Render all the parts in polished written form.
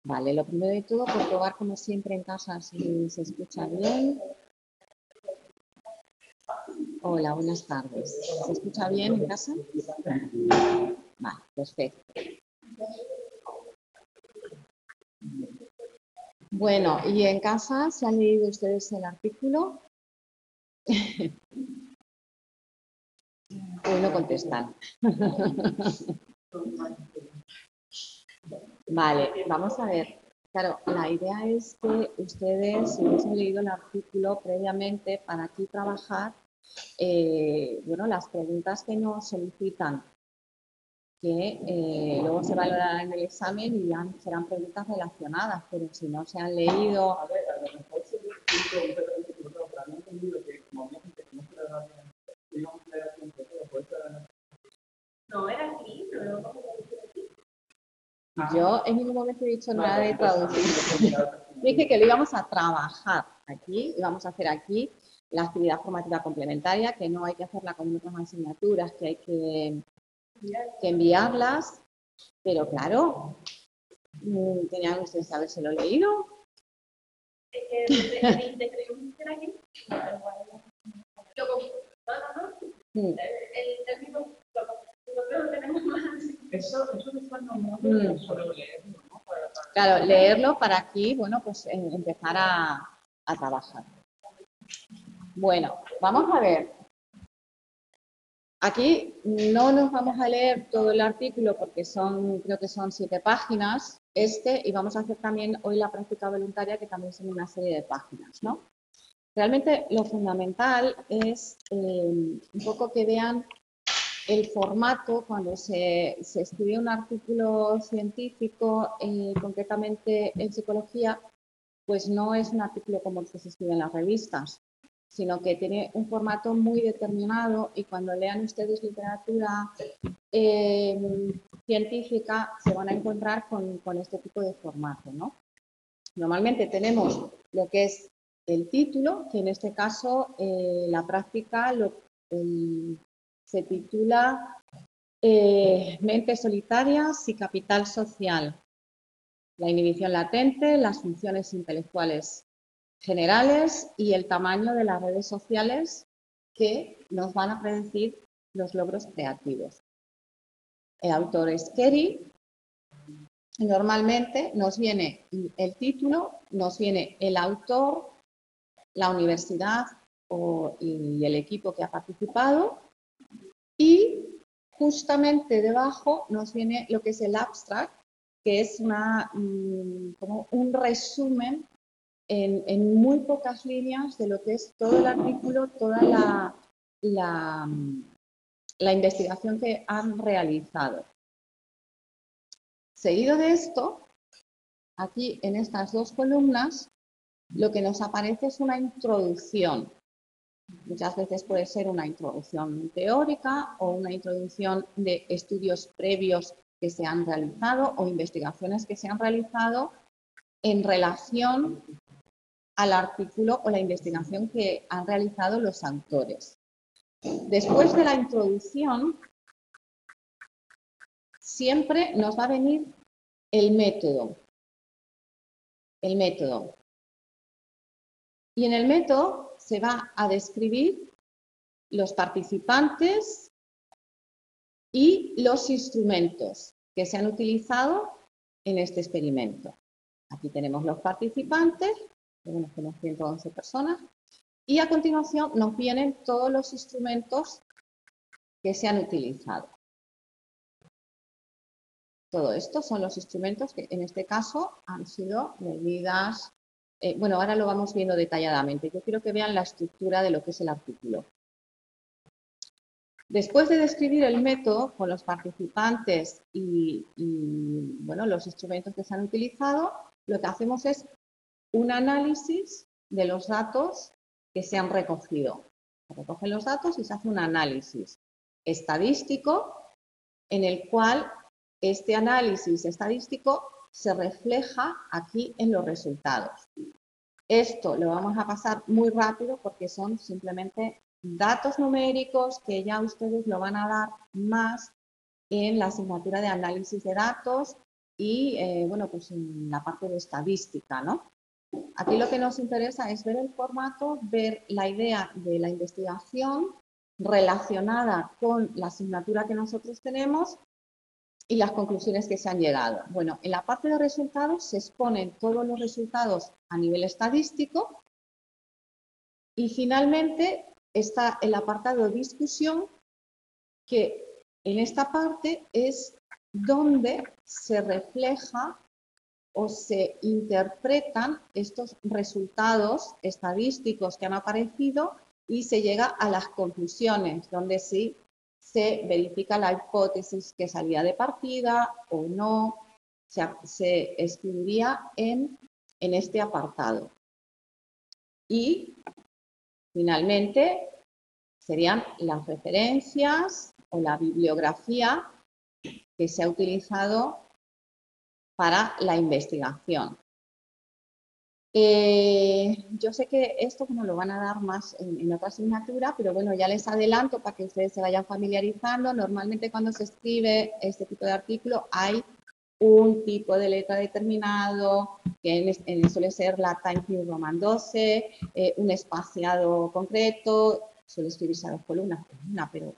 Vale, lo primero de todo, por probar como siempre en casa si se escucha bien. Hola, buenas tardes. ¿Se escucha bien en casa? Vale, perfecto. Bueno, ¿y en casa se han leído ustedes el artículo? Hoy no contestan. Vale, vamos a ver. Claro, la idea es que ustedes, si hubiesen leído el artículo previamente, para aquí trabajar, bueno, las preguntas que nos solicitan, que luego se valorarán en el examen y ya serán preguntas relacionadas, pero si no se han leído... No, era aquí, pero Yo en ningún momento he dicho nada de traducir. Dije que lo íbamos a trabajar aquí, íbamos a hacer aquí la actividad formativa complementaria, que no hay que hacerla con otras asignaturas, que hay que enviarlas, pero claro, tenían ustedes que habérselo leído. es que te creímos que era aquí. El término lo tenemos más. Eso que están nombrando solo leerlo, ¿no? Claro, leerlo para aquí, bueno, pues empezar a trabajar. Bueno, vamos a ver. Aquí no nos vamos a leer todo el artículo porque creo que son 7 páginas, y vamos a hacer también hoy la práctica voluntaria, que también son una serie de páginas, ¿no? Realmente lo fundamental es un poco que vean el formato cuando se escribe un artículo científico, concretamente en psicología, pues no es un artículo como el que se escribe en las revistas, sino que tiene un formato muy determinado y cuando lean ustedes literatura científica se van a encontrar con este tipo de formato, ¿no? Normalmente tenemos lo que es el título, que en este caso la práctica se titula Mentes solitarias y capital social. La inhibición latente, las funciones intelectuales generales y el tamaño de las redes sociales que nos van a predecir los logros creativos. El autor es Kerry. Normalmente nos viene el título, nos viene el autor, la universidad y el equipo que ha participado y justamente debajo nos viene lo que es el abstract, que es como un resumen en muy pocas líneas de lo que es todo el artículo, toda la investigación que han realizado. Seguido de esto, aquí en estas 2 columnas, lo que nos aparece es una introducción. Muchas veces puede ser una introducción teórica o una introducción de estudios previos que se han realizado o investigaciones que se han realizado en relación al artículo o la investigación que han realizado los autores. Después de la introducción, siempre nos va a venir el método. El método. Y en el método se va a describir los participantes y los instrumentos que se han utilizado en este experimento. Aquí tenemos los participantes, tenemos 111 personas, y a continuación nos vienen todos los instrumentos que se han utilizado. Todo esto son los instrumentos que en este caso han sido medidas. Bueno, ahora lo vamos viendo detalladamente. Yo quiero que vean la estructura de lo que es el artículo. Después de describir el método con los participantes y bueno, los instrumentos que se han utilizado, lo que hacemos es un análisis de los datos que se han recogido. Se recogen los datos y se hace un análisis estadístico en el cual este análisis estadístico se refleja aquí en los resultados. Esto lo vamos a pasar muy rápido porque son simplemente datos numéricos que ya ustedes lo van a dar más en la asignatura de análisis de datos y, bueno, pues en la parte de estadística, ¿no? Aquí lo que nos interesa es ver el formato, ver la idea de la investigación relacionada con la asignatura que nosotros tenemos y las conclusiones que se han llegado. Bueno, en la parte de resultados se exponen todos los resultados a nivel estadístico y finalmente está el apartado discusión, que en esta parte es donde se refleja o se interpretan estos resultados estadísticos que han aparecido y se llega a las conclusiones, donde sí se verifica la hipótesis que salía de partida o no, se escribiría en este apartado. Y finalmente serían las referencias o la bibliografía que se ha utilizado para la investigación. Yo sé que esto nos lo van a dar más en otra asignatura, pero bueno, ya les adelanto para que ustedes se vayan familiarizando. Normalmente cuando se escribe este tipo de artículo hay un tipo de letra determinado, que suele ser la Times New Roman 12, un espaciado concreto, suele escribirse a 2 columnas, pero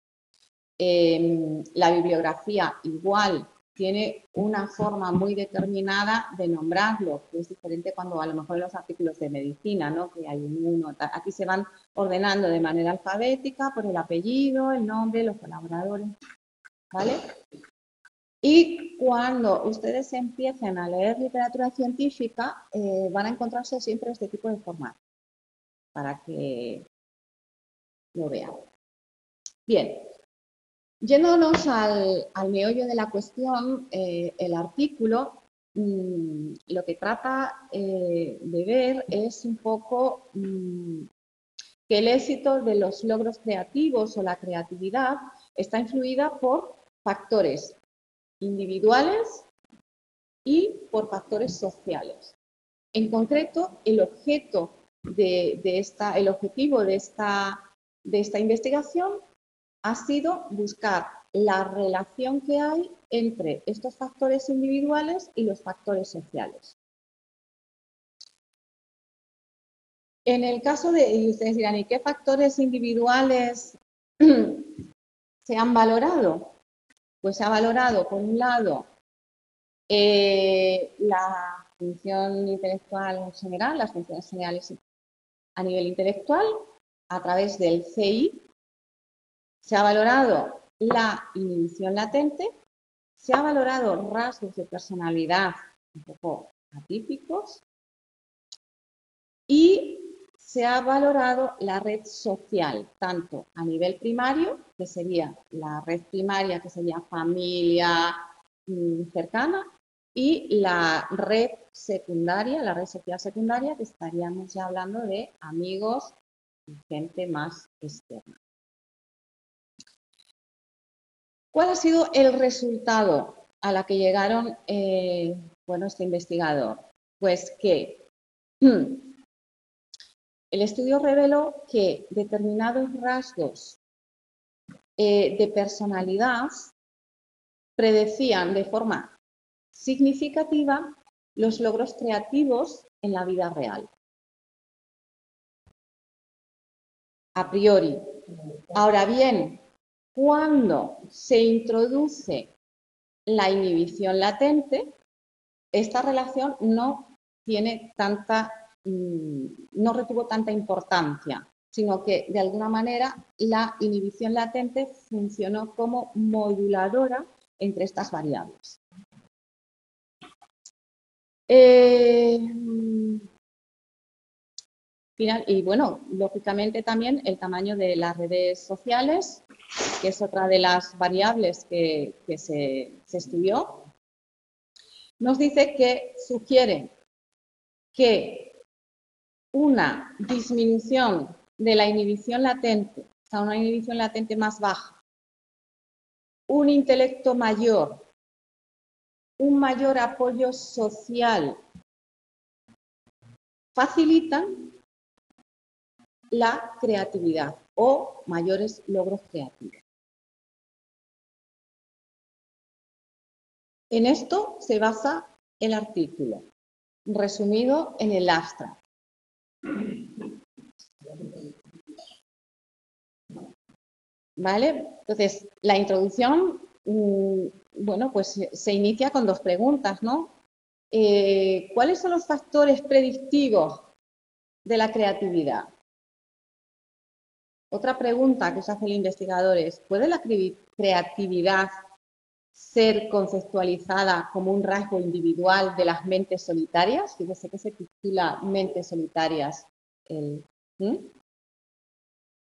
la bibliografía igual tiene una forma muy determinada de nombrarlo, que es diferente cuando a lo mejor en los artículos de medicina, ¿no? Que hay uno, aquí se van ordenando de manera alfabética por el apellido, el nombre, los colaboradores, ¿vale? Y cuando ustedes empiecen a leer literatura científica, van a encontrarse siempre este tipo de formato, para que lo vean. Bien. Yéndonos al meollo de la cuestión, el artículo lo que trata de ver es un poco que el éxito de los logros creativos o la creatividad está influida por factores individuales y por factores sociales. En concreto, el objetivo de esta investigación ha sido buscar la relación que hay entre estos factores individuales y los factores sociales. En el caso de, y ustedes dirán, ¿y qué factores individuales se han valorado? Pues se ha valorado, por un lado, la función intelectual en general, las funciones generales a nivel intelectual, a través del CI. Se ha valorado la inhibición latente, se ha valorado rasgos de personalidad un poco atípicos y se ha valorado la red social, tanto a nivel primario, que sería la red primaria, que sería familia cercana, y la red secundaria, la red social secundaria, que estaríamos ya hablando de amigos y gente más externa. ¿Cuál ha sido el resultado a la que llegaron este investigador? Pues que el estudio reveló que determinados rasgos de personalidad predecían de forma significativa los logros creativos en la vida real. A priori. Ahora bien, cuando se introduce la inhibición latente, esta relación no retuvo tanta importancia, sino que de alguna manera la inhibición latente funcionó como moduladora entre estas variables. Y bueno, lógicamente también el tamaño de las redes sociales, que es otra de las variables que se estudió, nos dice que sugiere que una disminución de la inhibición latente, o sea, una inhibición latente más baja, un intelecto mayor, un mayor apoyo social, facilitan la creatividad o mayores logros creativos. En esto se basa el artículo, resumido en el abstract. ¿Vale? Entonces, la introducción, bueno, pues se inicia con dos preguntas, ¿no? ¿Cuáles son los factores predictivos de la creatividad? Otra pregunta que se hace el investigador es, ¿puede la creatividad ser conceptualizada como un rasgo individual de las mentes solitarias? Fíjese que se titula Mentes Solitarias.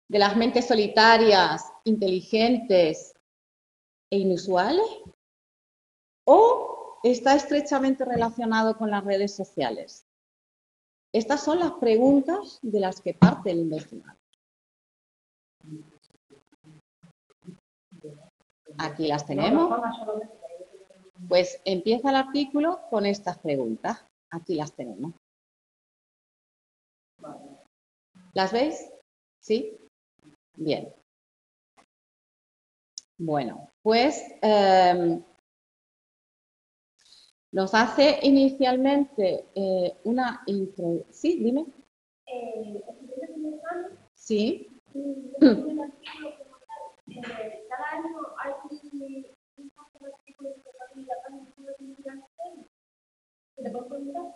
De las mentes solitarias, inteligentes e inusuales, o está estrechamente relacionado con las redes sociales. Estas son las preguntas de las que parte el investigador. Aquí las tenemos. Pues empieza el artículo con estas preguntas. Aquí las tenemos. ¿Las veis? ¿Sí? Bien. Bueno, pues nos hace inicialmente una intro. ¿Sí? Dime. Sí. Cada año hay un artículo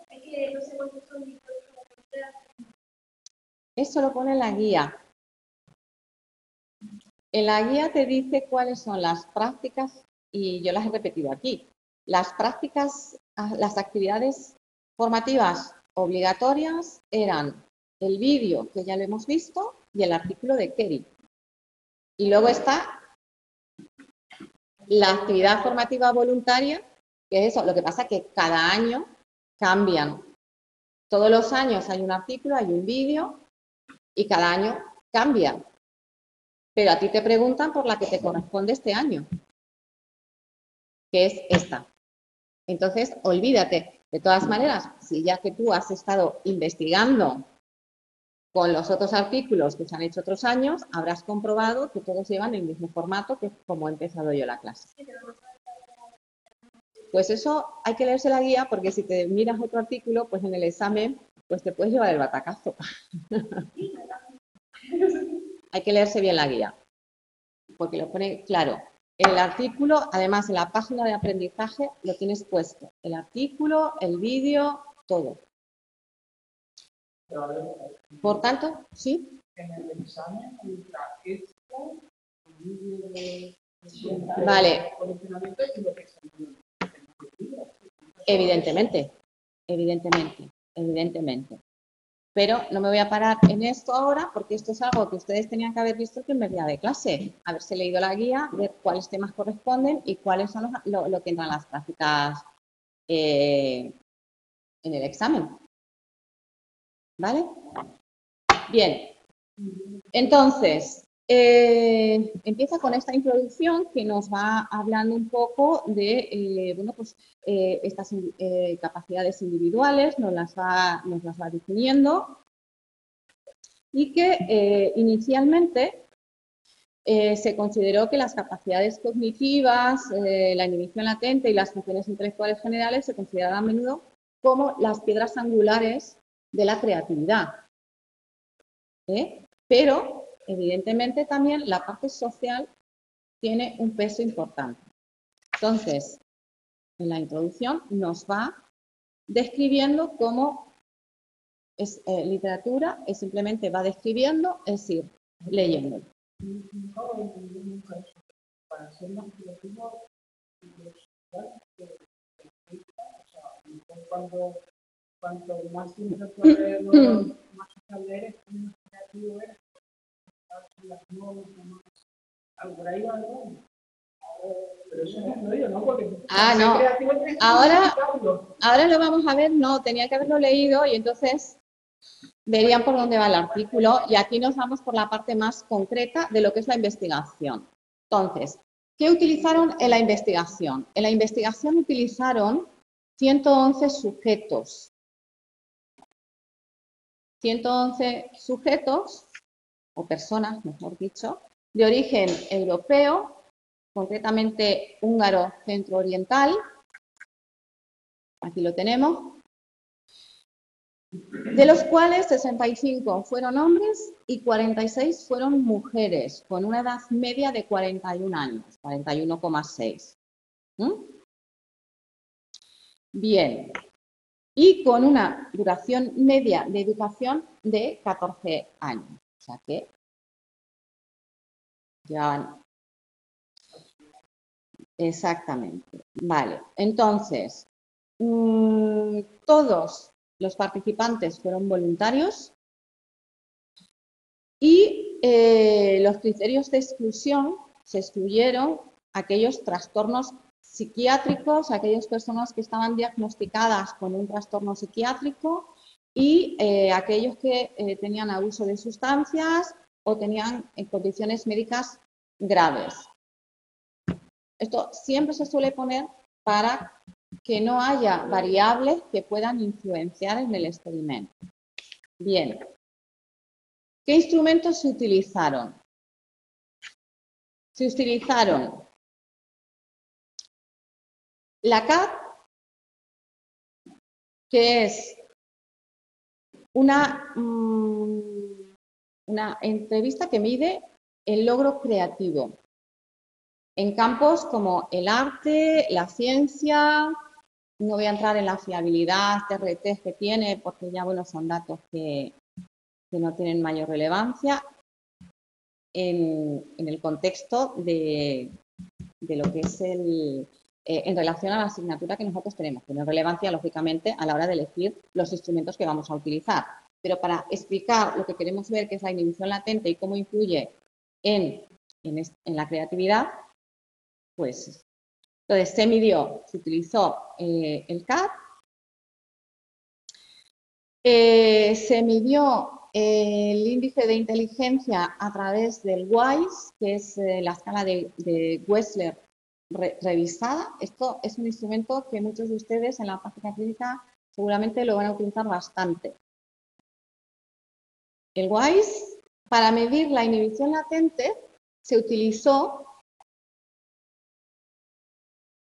es que no sé cuántos son. Eso lo pone en la guía. En la guía te dice cuáles son las prácticas, y yo las he repetido aquí. Las prácticas, las actividades formativas obligatorias eran el vídeo, que ya lo hemos visto, y el artículo de Kerry. Y luego está la actividad formativa voluntaria, que es eso. Lo que pasa es que cada año cambian. Todos los años hay un artículo, hay un vídeo, y cada año cambia. Pero a ti te preguntan por la que te corresponde este año, que es esta. Entonces, olvídate. De todas maneras, si ya que tú has estado investigando con los otros artículos que se han hecho otros años, habrás comprobado que todos llevan el mismo formato que como he empezado yo la clase. Pues eso hay que leerse la guía, porque si te miras otro artículo, pues en el examen pues te puedes llevar el batacazo. Hay que leerse bien la guía, porque lo pone claro. El artículo, además en la página de aprendizaje, lo tienes puesto. El artículo, el vídeo, todo. Por tanto, ¿sí? En el examen, vale. Evidentemente, evidentemente. Pero no me voy a parar en esto ahora, porque esto es algo que ustedes tenían que haber visto el primer día de clase. Haberse leído la guía, ver cuáles temas corresponden y cuáles son lo que entran las prácticas en el examen. ¿Vale? Bien. Entonces, empieza con esta introducción que nos va hablando un poco de bueno, pues, estas capacidades individuales, nos las va definiendo, y que inicialmente se consideró que las capacidades cognitivas, la inhibición latente y las funciones intelectuales generales se consideraban a menudo como las piedras angulares de la creatividad. Pero, evidentemente, también la parte social tiene un peso importante. Entonces, en la introducción nos va describiendo cómo es literatura, es simplemente va describiendo, es decir, leyendo. Para ser más creativo, cuanto más tiempo más eres, más creativo eres. Por ahí va algo. Pero eso no es yo, ¿no? Porque no. Ahora lo vamos a ver. No, tenía que haberlo leído y entonces verían por dónde va el artículo. Y aquí nos vamos por la parte más concreta de lo que es la investigación. Entonces, ¿qué utilizaron en la investigación? En la investigación utilizaron 111 sujetos. 111 sujetos, o personas, mejor dicho, de origen europeo, concretamente húngaro centro-oriental, Aquí lo tenemos. De los cuales 65 fueron hombres y 46 fueron mujeres, con una edad media de 41 años, 41,6. Bien. Y con una duración media de educación de 14 años. O sea que ya... Exactamente. Vale. Entonces, todos los participantes fueron voluntarios y los criterios de exclusión se excluyeron aquellos trastornos psiquiátricos, aquellas personas que estaban diagnosticadas con un trastorno psiquiátrico y aquellos que tenían abuso de sustancias o tenían condiciones médicas graves. Esto siempre se suele poner para que no haya variables que puedan influenciar en el experimento. Bien. ¿Qué instrumentos se utilizaron? Se utilizaron la CAT, que es una entrevista que mide el logro creativo en campos como el arte, la ciencia. No voy a entrar en la fiabilidad, TRT que tiene, porque ya bueno, son datos que no tienen mayor relevancia en el contexto de lo que es en relación a la asignatura que nosotros tenemos. Tiene relevancia, lógicamente, a la hora de elegir los instrumentos que vamos a utilizar. Pero para explicar lo que queremos ver, que es la inhibición latente y cómo influye en la creatividad, pues, entonces se midió, se utilizó el CAT, se midió el índice de inteligencia a través del WISE, que es la escala de Wechsler revisada. Esto es un instrumento que muchos de ustedes en la práctica clínica seguramente lo van a utilizar bastante. El WISE, para medir la inhibición latente, se utilizó,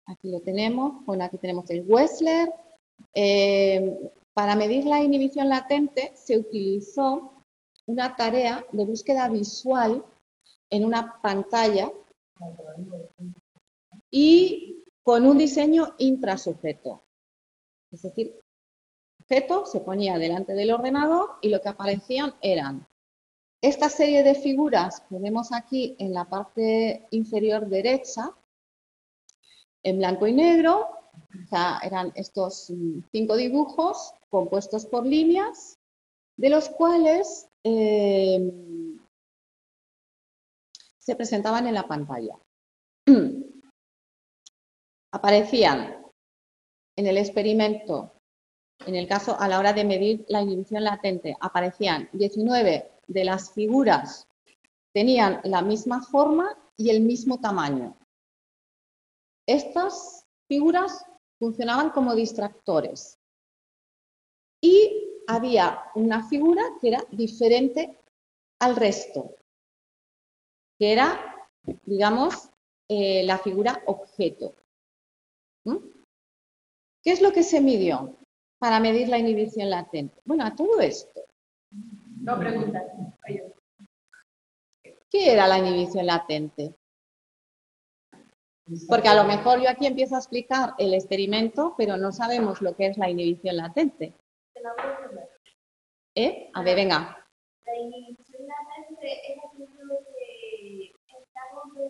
aquí lo tenemos, bueno, aquí tenemos el Wechsler. Para medir la inhibición latente se utilizó una tarea de búsqueda visual en una pantalla y con un diseño intrasujeto. Es decir, el sujeto se ponía delante del ordenador y lo que aparecían eran esta serie de figuras que vemos aquí en la parte inferior derecha, en blanco y negro. O sea, eran estos 5 dibujos compuestos por líneas, de los cuales se presentaban en la pantalla. Aparecían en el experimento, en el caso a la hora de medir la inhibición latente, aparecían 19 de las figuras, tenían la misma forma y el mismo tamaño. Estas figuras funcionaban como distractores y había una figura que era diferente al resto, que era, digamos, la figura objeto. ¿Qué es lo que se midió para medir la inhibición latente? Bueno, a todo esto. No preguntas. ¿Qué era la inhibición latente? Porque a lo mejor yo aquí empiezo a explicar el experimento, pero no sabemos lo que es la inhibición latente. A ver, venga. La inhibición latente es aquello que estamos de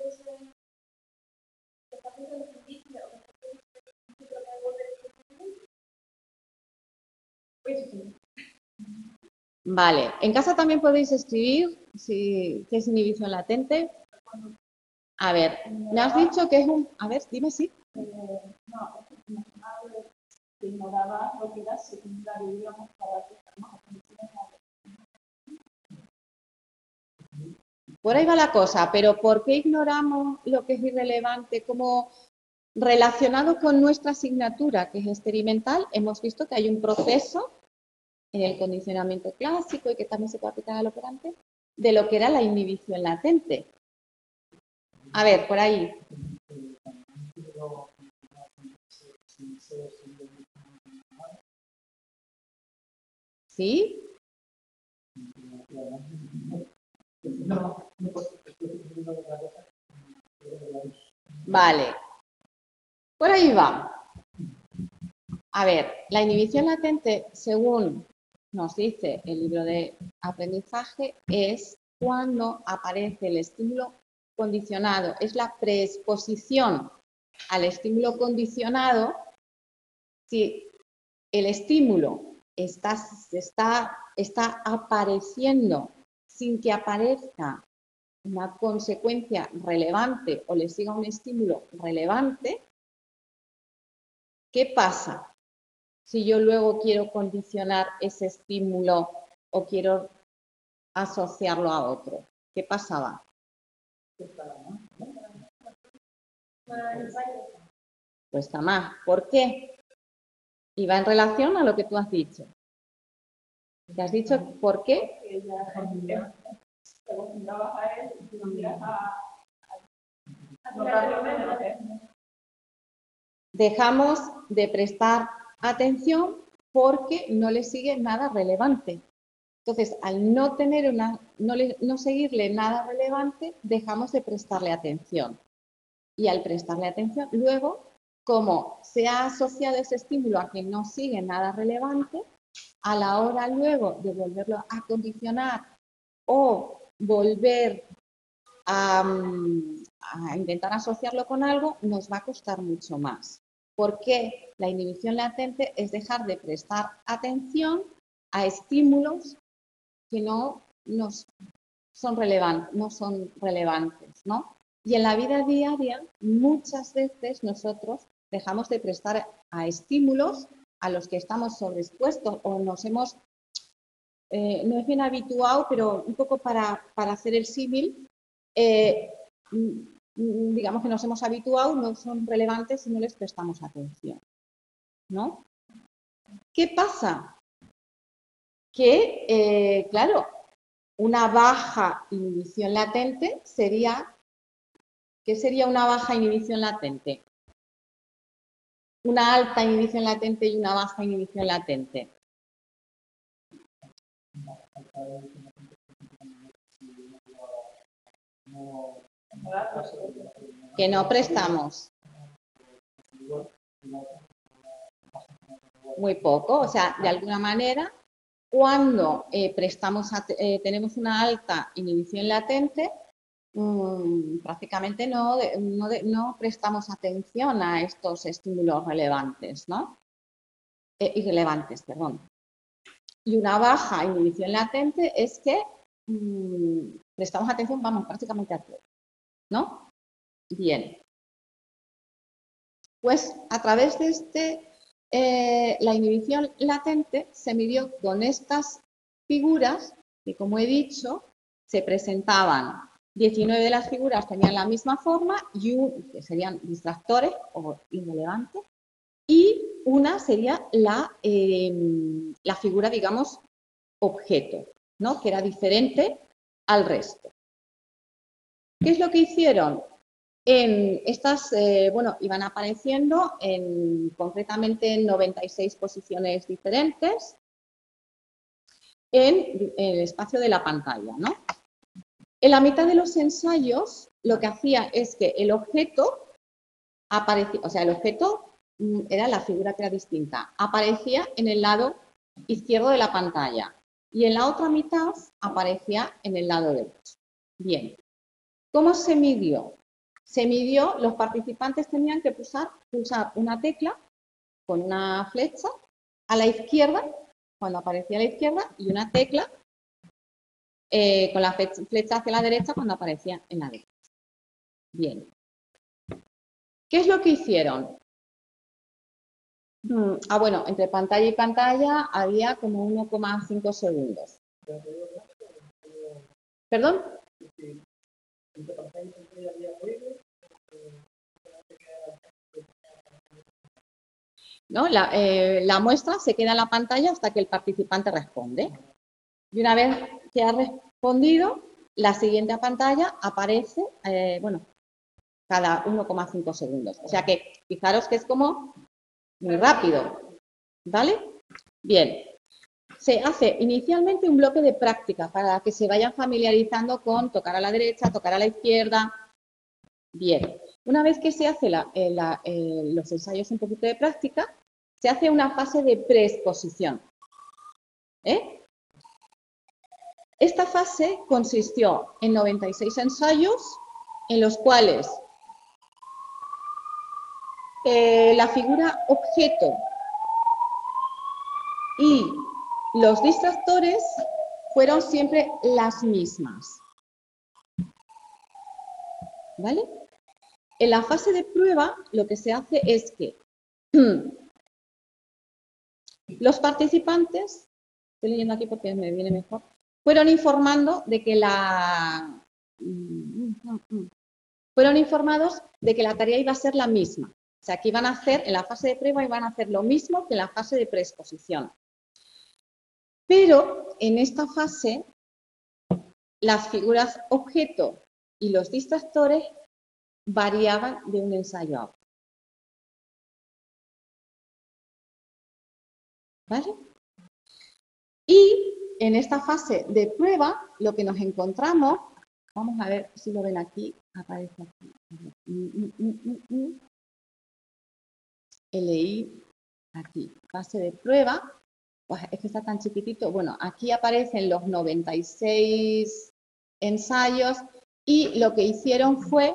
Vale, en casa también podéis escribir qué es inhibición latente. A ver, me has dicho que es un... A ver, dime si. No, que ignoraba lo que era secundario, digamos, para que estamos por ahí va la cosa, pero ¿por qué ignoramos lo que es irrelevante? Como relacionado con nuestra asignatura, que es experimental, hemos visto que hay un proceso en el condicionamiento clásico y que también se puede aplicar al operante, de lo que era la inhibición latente. A ver, por ahí. ¿Sí? Vale. Por ahí va. A ver, la inhibición latente, según nos dice el libro de aprendizaje, es cuando aparece el estímulo condicionado. Es la preexposición al estímulo condicionado. Si el estímulo está apareciendo sin que aparezca una consecuencia relevante o le siga un estímulo relevante, ¿qué pasa si yo luego quiero condicionar ese estímulo o quiero asociarlo a otro? ¿Qué pasaba? Cuesta más. ¿Por qué? Y va en relación a lo que tú has dicho. ¿Te has dicho por qué? Dejamos de prestar atención porque no le sigue nada relevante. Entonces, al no tener no seguirle nada relevante, dejamos de prestarle atención. Y al prestarle atención, luego, como se ha asociado ese estímulo a que no sigue nada relevante, a la hora luego de volverlo a condicionar o volver a intentar asociarlo con algo, nos va a costar mucho más. Porque la inhibición latente es dejar de prestar atención a estímulos que no son relevantes, ¿no? Y en la vida diaria, muchas veces nosotros dejamos de prestar a estímulos a los que estamos sobreexpuestos o nos hemos, no es bien habituado, pero un poco para hacer el símil, digamos que nos hemos habituado, no son relevantes si no les prestamos atención, ¿no? ¿Qué pasa? Que, claro, una baja inhibición latente sería, ¿qué sería una baja inhibición latente? Una alta inhibición latente y una baja inhibición latente. Que no prestamos. Muy poco, o sea, de alguna manera, cuando tenemos una alta inhibición latente, prácticamente no prestamos atención a estos estímulos relevantes, ¿no? Irrelevantes, perdón. Y una baja inhibición latente es que prestamos atención, vamos, prácticamente a todo, ¿no? Bien. Pues a través de la inhibición latente se midió con estas figuras que, como he dicho, se presentaban. 19 de las figuras tenían la misma forma, que serían distractores o irrelevantes, y una sería la figura, digamos, objeto, ¿no? Que era diferente al resto. ¿Qué es lo que hicieron? En estas, iban apareciendo concretamente en 96 posiciones diferentes en el espacio de la pantalla, ¿no? En la mitad de los ensayos, lo que hacía es que el objeto aparecía, o sea, el objeto era la figura que era distinta, aparecía en el lado izquierdo de la pantalla y en la otra mitad aparecía en el lado derecho. Bien, ¿cómo se midió? Se midió, los participantes tenían que pulsar una tecla con una flecha a la izquierda, cuando aparecía a la izquierda, y una tecla con la flecha hacia la derecha cuando aparecía en la derecha. Bien. ¿Qué es lo que hicieron? Bueno, entre pantalla y pantalla había como 1,5 segundos. ¿Perdón? ¿No? La muestra se queda en la pantalla hasta que el participante responde. Y una vez que ha respondido, la siguiente pantalla aparece, cada 1,5 segundos. O sea que, fijaros que es como muy rápido, ¿vale? Bien. se hace inicialmente un bloque de práctica para que se vayan familiarizando con tocar a la derecha, tocar a la izquierda. Bien, una vez que se hace los ensayos un poquito de práctica, se hace una fase de preexposición. Esta fase consistió en 96 ensayos, en los cuales la figura objeto y los distractores fueron siempre las mismas. ¿Vale? En la fase de prueba, lo que se hace es que los participantes, estoy leyendo aquí porque me viene mejor, fueron informados de que la tarea iba a ser la misma. O sea, que iban a hacer, en la fase de prueba, iban a hacer lo mismo que en la fase de preexposición. Pero en esta fase, las figuras objeto y los distractores variaban de un ensayo a otro. ¿Vale? Y en esta fase de prueba, lo que nos encontramos, vamos a ver si lo ven aquí, aparece aquí. LI, aquí, fase de prueba, pues es que está tan chiquitito. Bueno, aquí aparecen los 96 ensayos y lo que hicieron fue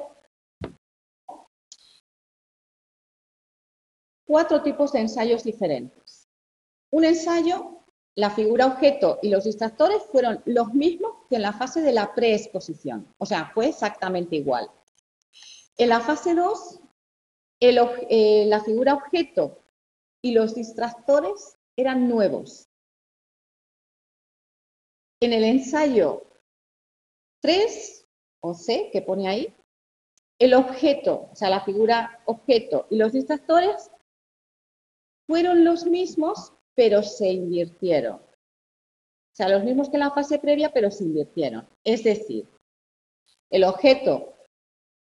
4 tipos de ensayos diferentes. Un ensayo, la figura objeto y los distractores fueron los mismos que en la fase de la preexposición. O sea, fue exactamente igual. En la fase 2, la figura objeto y los distractores eran nuevos. En el ensayo 3, o C, que pone ahí, el objeto, o sea, la figura objeto y los distractores fueron los mismos, pero se invirtieron. O sea, los mismos que en la fase previa, pero se invirtieron. Es decir, el objeto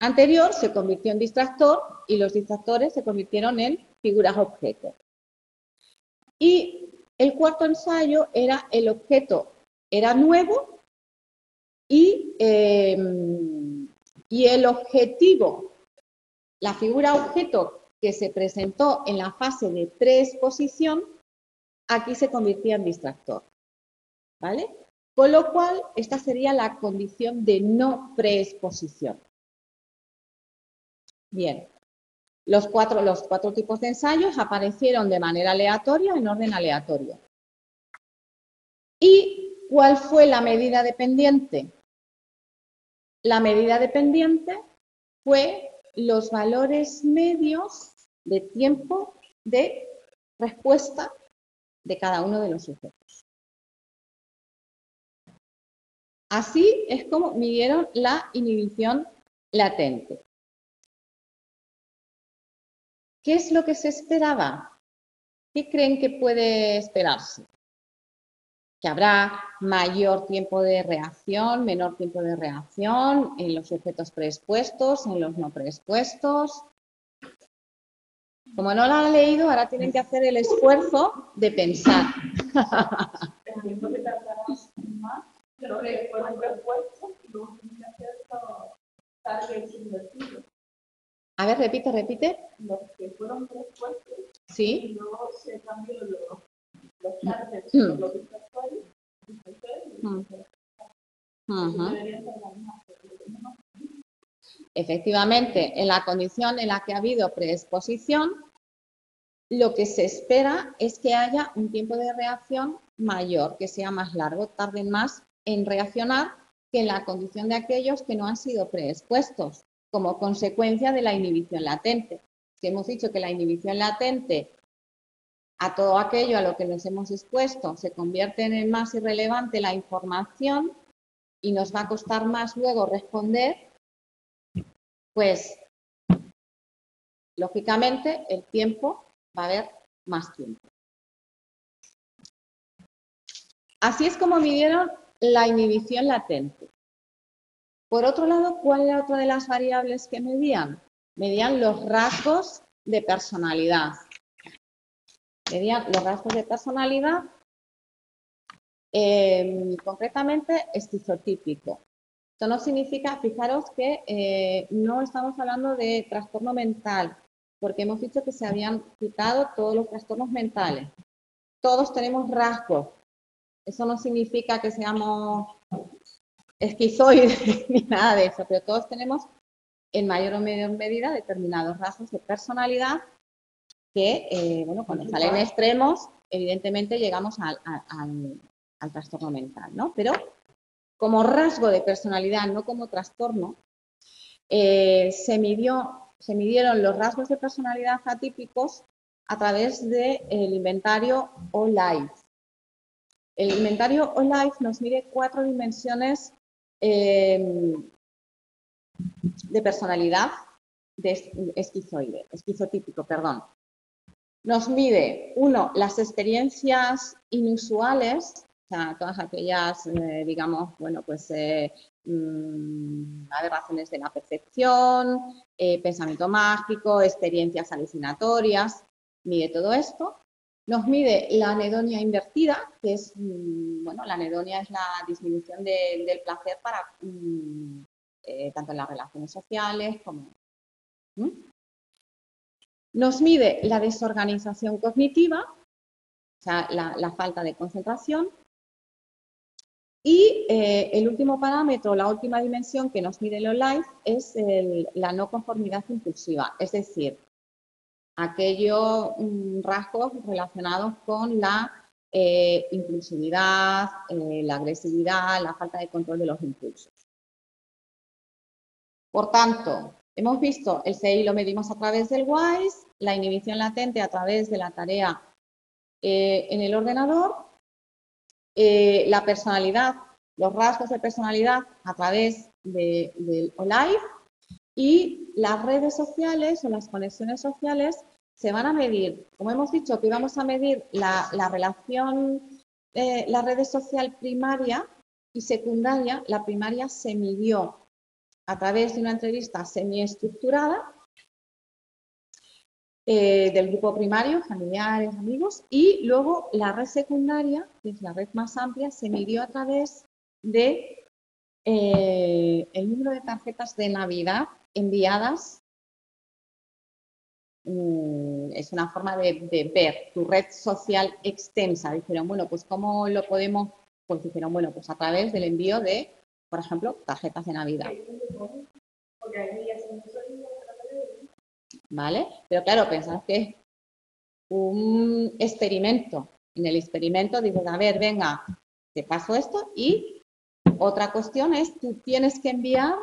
anterior se convirtió en distractor y los distractores se convirtieron en figuras objeto. Y el cuarto ensayo era el objeto, era nuevo y el objetivo, la figura objeto que se presentó en la fase de preexposición, aquí se convertía en distractor. ¿Vale? Con lo cual, esta sería la condición de no preexposición. Bien, los cuatro tipos de ensayos aparecieron de manera aleatoria, en orden aleatorio. ¿Y cuál fue la medida dependiente? La medida dependiente fue los valores medios de tiempo de respuesta de cada uno de los sujetos. Así es como midieron la inhibición latente. ¿Qué es lo que se esperaba? ¿Qué creen que puede esperarse? Que habrá mayor tiempo de reacción, menor tiempo de reacción en los sujetos preexpuestos, en los no preexpuestos. Como no lo han leído, ahora tienen que hacer el esfuerzo de pensar. El tiempo que tardará más, pero que fueron preexpuestos y luego tienen que hacer los targets invertidos. A ver, repite. Los que fueron preexpuestos Sí. y luego se cambian los targets por los distractores. Efectivamente, en la condición en la que ha habido preexposición, lo que se espera es que haya un tiempo de reacción mayor, que sea más largo, tarden más en reaccionar que en la condición de aquellos que no han sido preexpuestos, como consecuencia de la inhibición latente. Si hemos dicho que la inhibición latente, a todo aquello a lo que nos hemos expuesto, se convierte en más irrelevante la información y nos va a costar más luego responder, pues, lógicamente, el tiempo va a haber más tiempo. Así es como midieron la inhibición latente. Por otro lado, ¿cuál era otra de las variables que medían? Medían los rasgos de personalidad. Medían los rasgos de personalidad concretamente esquizotípico. Esto no significa, fijaros que no estamos hablando de trastorno mental, porque hemos dicho que se habían quitado todos los trastornos mentales. Todos tenemos rasgos. Eso no significa que seamos esquizoides ni nada de eso, pero todos tenemos en mayor o menor medida determinados rasgos de personalidad que, bueno, cuando salen extremos, evidentemente llegamos al trastorno mental, ¿no? Pero como rasgo de personalidad, no como trastorno, se midieron los rasgos de personalidad atípicos a través del inventario O-Life. El inventario O-Life nos mide 4 dimensiones de personalidad de esquizotípico, perdón. Nos mide, 1, las experiencias inusuales, o sea, todas aquellas, digamos, bueno, pues aberraciones de la percepción, pensamiento mágico, experiencias alucinatorias, mide todo esto. Nos mide la anedonia invertida, que es, bueno, la anedonia es la disminución del placer para, tanto en las relaciones sociales como... Nos mide la desorganización cognitiva, o sea, la falta de concentración. Y el último parámetro, la última dimensión que nos mide el O-Life es la no conformidad impulsiva, es decir, aquellos rasgos relacionados con la impulsividad, la agresividad, la falta de control de los impulsos. Por tanto, hemos visto el CI lo medimos a través del WISE, la inhibición latente a través de la tarea en el ordenador, la personalidad, los rasgos de personalidad a través del O-Life y las redes sociales o las conexiones sociales se van a medir, como hemos dicho que íbamos a medir la relación, la red social primaria y secundaria, la primaria se midió a través de una entrevista semiestructurada del grupo primario, familiares, amigos, y luego la red secundaria, que es la red más amplia, se midió a través de el número de tarjetas de Navidad enviadas. Es una forma de ver tu red social extensa. Dijeron, bueno, pues ¿cómo lo podemos? Pues dijeron, bueno, pues a través del envío de, por ejemplo, tarjetas de Navidad. ¿Vale? Pero claro, pensad que es un experimento. En el experimento dices, a ver, venga, te paso esto y otra cuestión es, tú tienes que enviar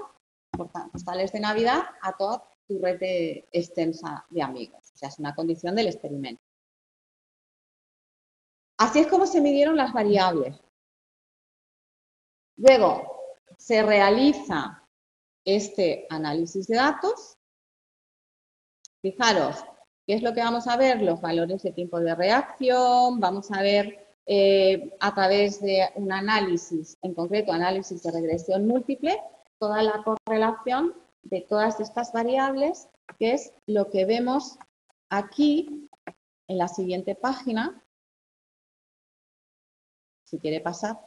postales de Navidad a toda tu red extensa de amigos. O sea, es una condición del experimento. Así es como se midieron las variables. Luego, se realiza este análisis de datos. Fijaros, ¿qué es lo que vamos a ver? Los valores de tiempo de reacción, vamos a ver a través de un análisis, en concreto análisis de regresión múltiple, toda la correlación de todas estas variables, que es lo que vemos aquí en la siguiente página. Si quiere pasar.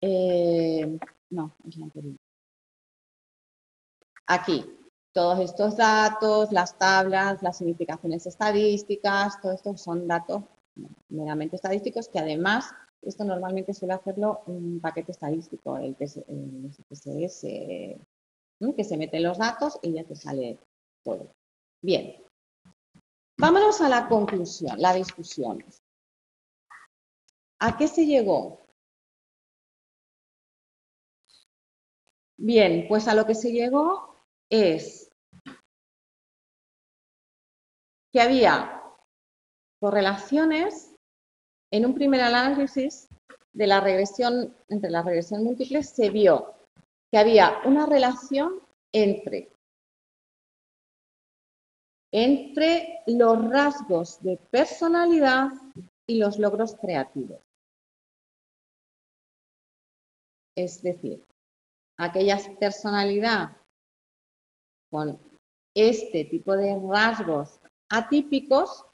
No, es la anterior. Aquí. Todos estos datos, las tablas, las significaciones estadísticas, todo esto son datos meramente estadísticos que además, esto normalmente suele hacerlo un paquete estadístico, el SPSS, que se meten los datos y ya te sale todo. Bien, vámonos a la conclusión, la discusión. ¿A qué se llegó? Bien, pues a lo que se llegó es que había correlaciones en un primer análisis de la regresión, entre la regresión múltiple, se vio que había una relación entre los rasgos de personalidad y los logros creativos. Es decir, aquella personalidad con este tipo de rasgos atípicos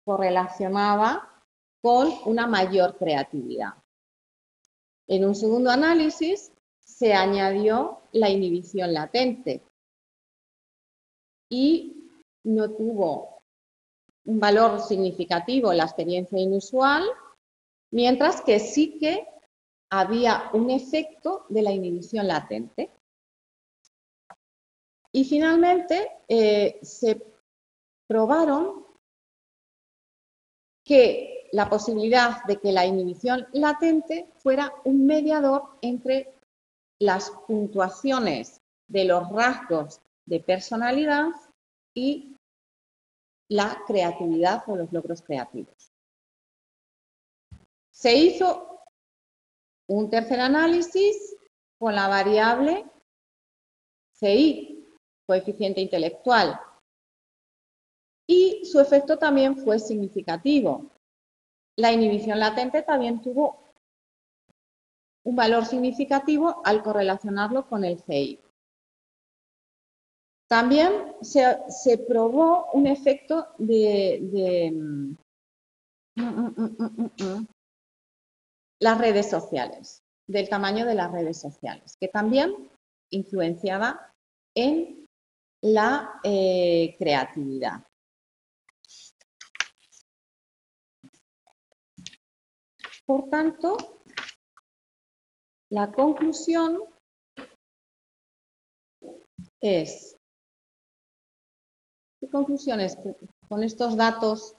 correlacionaba con una mayor creatividad. En un segundo análisis se añadió la inhibición latente y no tuvo un valor significativo la experiencia inusual, mientras que sí que había un efecto de la inhibición latente. Y finalmente se probaron que la posibilidad de que la inhibición latente fuera un mediador entre las puntuaciones de los rasgos de personalidad y la creatividad o los logros creativos. Se hizo un tercer análisis con la variable CI, coeficiente intelectual, y su efecto también fue significativo. La inhibición latente también tuvo un valor significativo al correlacionarlo con el CI. También se probó un efecto de las redes sociales, del tamaño de las redes sociales, que también influenciaba en la creatividad. Por tanto, la conclusión es, ¿qué conclusiones con estos datos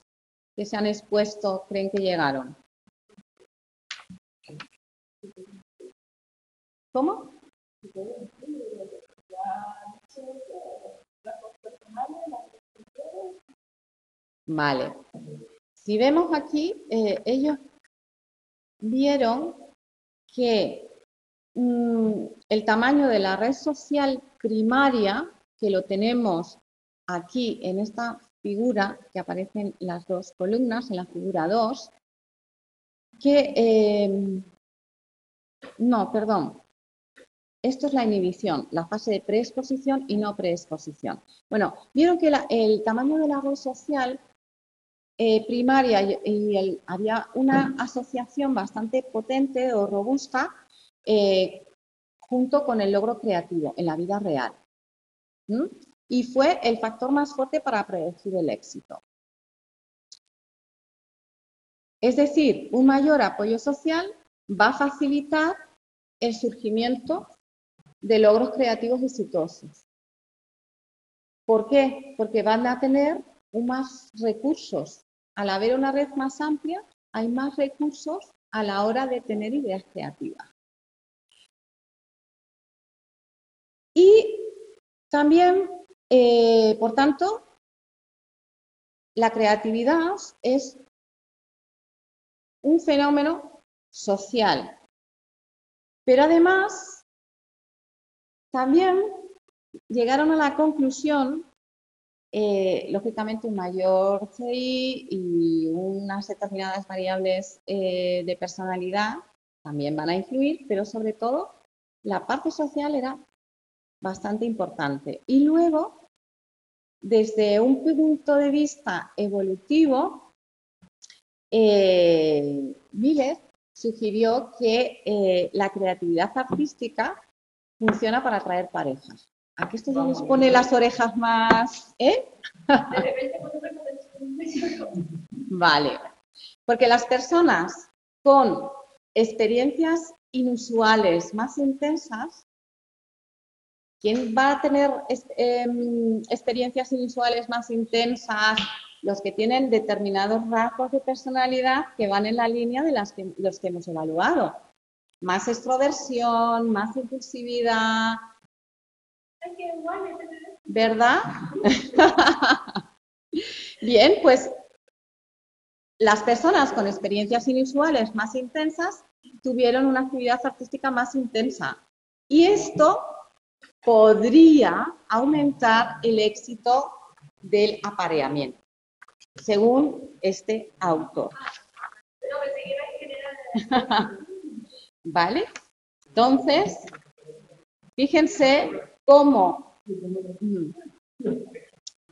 que se han expuesto creen que llegaron? ¿Cómo? Vale. Si vemos aquí, ellos vieron que el tamaño de la red social primaria, que lo tenemos aquí en esta figura, que aparecen las dos columnas, en la figura 2, que, no, perdón, esto es la inhibición, la fase de preexposición y no preexposición. Bueno, vieron que el tamaño de la red social primaria había una asociación bastante potente o robusta junto con el logro creativo en la vida real. Y fue el factor más fuerte para predecir el éxito. Es decir, un mayor apoyo social va a facilitar el surgimiento de logros creativos exitosos. ¿Por qué? Porque van a tener más recursos. Al haber una red más amplia, hay más recursos a la hora de tener ideas creativas. Y también, por tanto, la creatividad es un fenómeno social. Pero además, también llegaron a la conclusión, lógicamente un mayor CI y unas determinadas variables de personalidad también van a influir, pero sobre todo la parte social era bastante importante. Y luego, desde un punto de vista evolutivo, Miller sugirió que la creatividad artística funciona para atraer parejas. Aquí esto ya les pone las orejas más... Vale. Porque las personas con experiencias inusuales más intensas, ¿quién va a tener experiencias inusuales más intensas? Los que tienen determinados rasgos de personalidad que van en la línea de los que hemos evaluado. Más extroversión, más impulsividad, ¿verdad? Bien, pues las personas con experiencias inusuales más intensas tuvieron una actividad artística más intensa. Y esto podría aumentar el éxito del apareamiento, según este autor. ¿Vale? Entonces, fíjense cómo...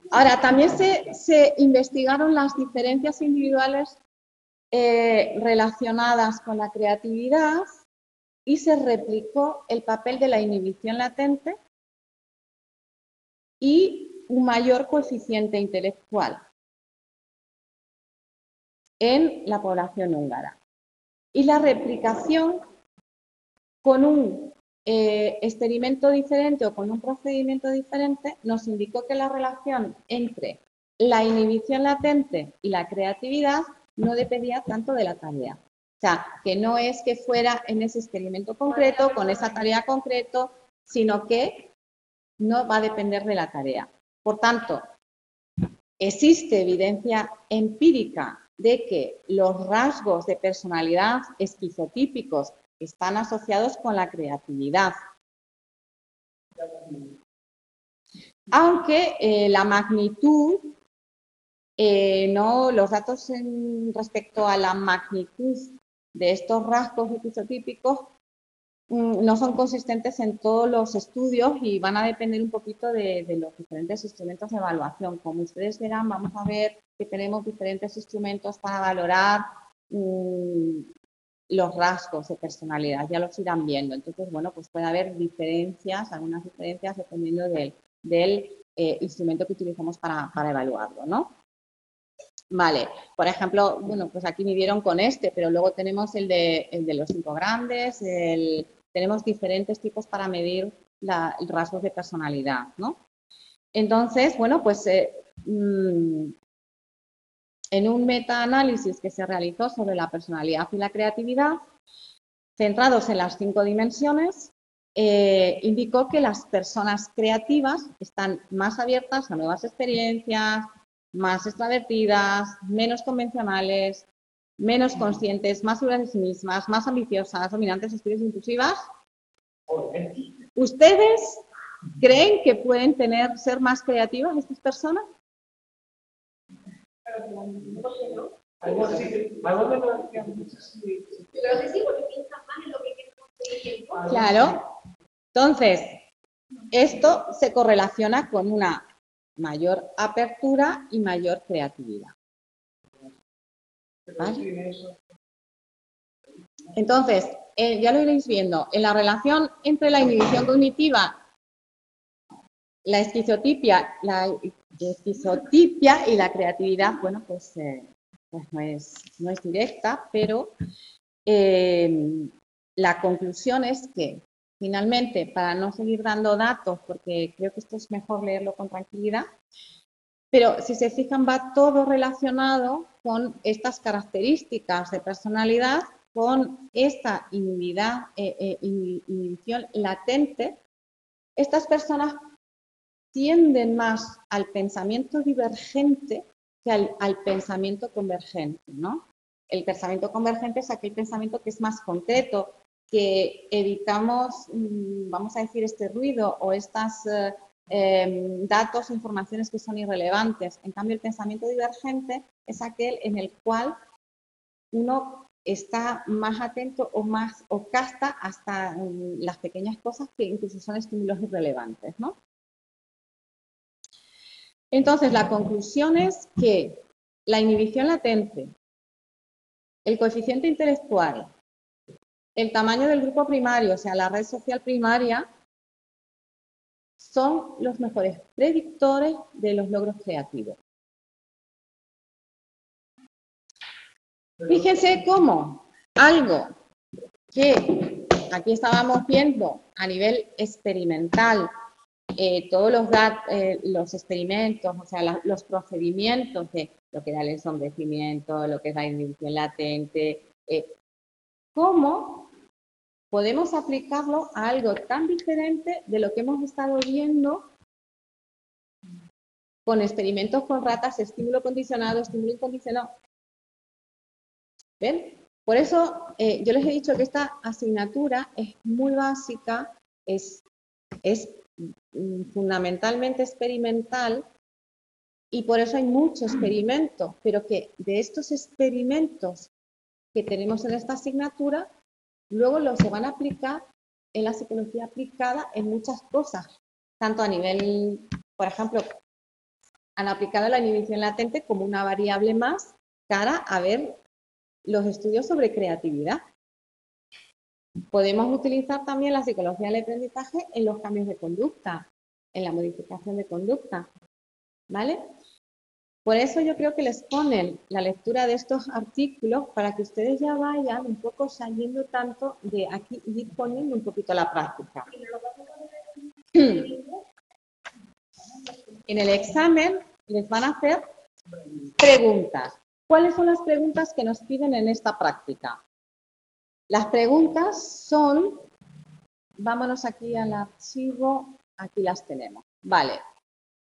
Ahora, también se investigaron las diferencias individuales relacionadas con la creatividad y se replicó el papel de la inhibición latente y un mayor coeficiente intelectual en la población húngara. Y la replicación con un experimento diferente o con un procedimiento diferente nos indicó que la relación entre la inhibición latente y la creatividad no dependía tanto de la tarea. O sea, que no es que fuera en ese experimento concreto, con esa tarea concreto, sino que no va a depender de la tarea. Por tanto, existe evidencia empírica de que los rasgos de personalidad esquizotípicos están asociados con la creatividad. Aunque la magnitud, los datos respecto a la magnitud de estos rasgos esquizotípicos no son consistentes en todos los estudios y van a depender un poquito de los diferentes instrumentos de evaluación. Como ustedes verán, vamos a ver que tenemos diferentes instrumentos para valorar los rasgos de personalidad, ya los irán viendo. Entonces, bueno, pues puede haber diferencias, algunas diferencias dependiendo del instrumento que utilizamos para evaluarlo, ¿no? Vale, por ejemplo, bueno, pues aquí midieron con este, pero luego tenemos el de los 5 grandes, tenemos diferentes tipos para medir el rasgos de personalidad, ¿no? Entonces, bueno, pues en un metaanálisis que se realizó sobre la personalidad y la creatividad, centrados en las 5 dimensiones, indicó que las personas creativas están más abiertas a nuevas experiencias, más extravertidas, menos convencionales, menos conscientes, más seguras de sí mismas, más ambiciosas, dominantes, hostiles, impulsivas. ¿Ustedes creen que pueden ser más creativas estas personas? Algo así, algo de lo que Pero sí, porque piensan más en lo que quieren conseguir. Claro. Entonces, esto se correlaciona con una mayor apertura y mayor creatividad. ¿Vale? Entonces, ya lo iréis viendo, en la relación entre la inhibición cognitiva, la esquizotipia y la creatividad, bueno, pues no es directa, pero la conclusión es que, finalmente, para no seguir dando datos, porque creo que esto es mejor leerlo con tranquilidad, pero si se fijan va todo relacionado con estas características de personalidad, con esta inhibición latente. Estas personas tienden más al pensamiento divergente que al pensamiento convergente, ¿no? El pensamiento convergente es aquel pensamiento que es más concreto, que evitamos, vamos a decir, este ruido o estas datos o informaciones que son irrelevantes. En cambio, el pensamiento divergente es aquel en el cual uno está más atento o capta hasta las pequeñas cosas que incluso son estímulos irrelevantes, ¿no? Entonces, la conclusión es que la inhibición latente, el coeficiente intelectual, el tamaño del grupo primario, o sea, la red social primaria, son los mejores predictores de los logros creativos. Fíjense cómo algo que aquí estábamos viendo a nivel experimental, todos los experimentos, o sea, los procedimientos de lo que era el ensombrecimiento, lo que es la inhibición latente, cómo podemos aplicarlo a algo tan diferente de lo que hemos estado viendo con experimentos con ratas, estímulo condicionado, estímulo incondicionado. ¿Ven? Por eso yo les he dicho que esta asignatura es muy básica, es fundamentalmente experimental y por eso hay mucho experimento, pero que de estos experimentos que tenemos en esta asignatura, luego se van a aplicar en la psicología aplicada en muchas cosas, tanto a nivel, por ejemplo, han aplicado la inhibición latente como una variable más cara a ver los estudios sobre creatividad. Podemos utilizar también la psicología del aprendizaje en los cambios de conducta, en la modificación de conducta, ¿vale? Por eso yo creo que les ponen la lectura de estos artículos para que ustedes ya vayan un poco saliendo tanto de aquí y ir poniendo un poquito la práctica. En el examen les van a hacer preguntas. ¿Cuáles son las preguntas que nos piden en esta práctica? Las preguntas son, vámonos aquí al archivo, aquí las tenemos. Vale.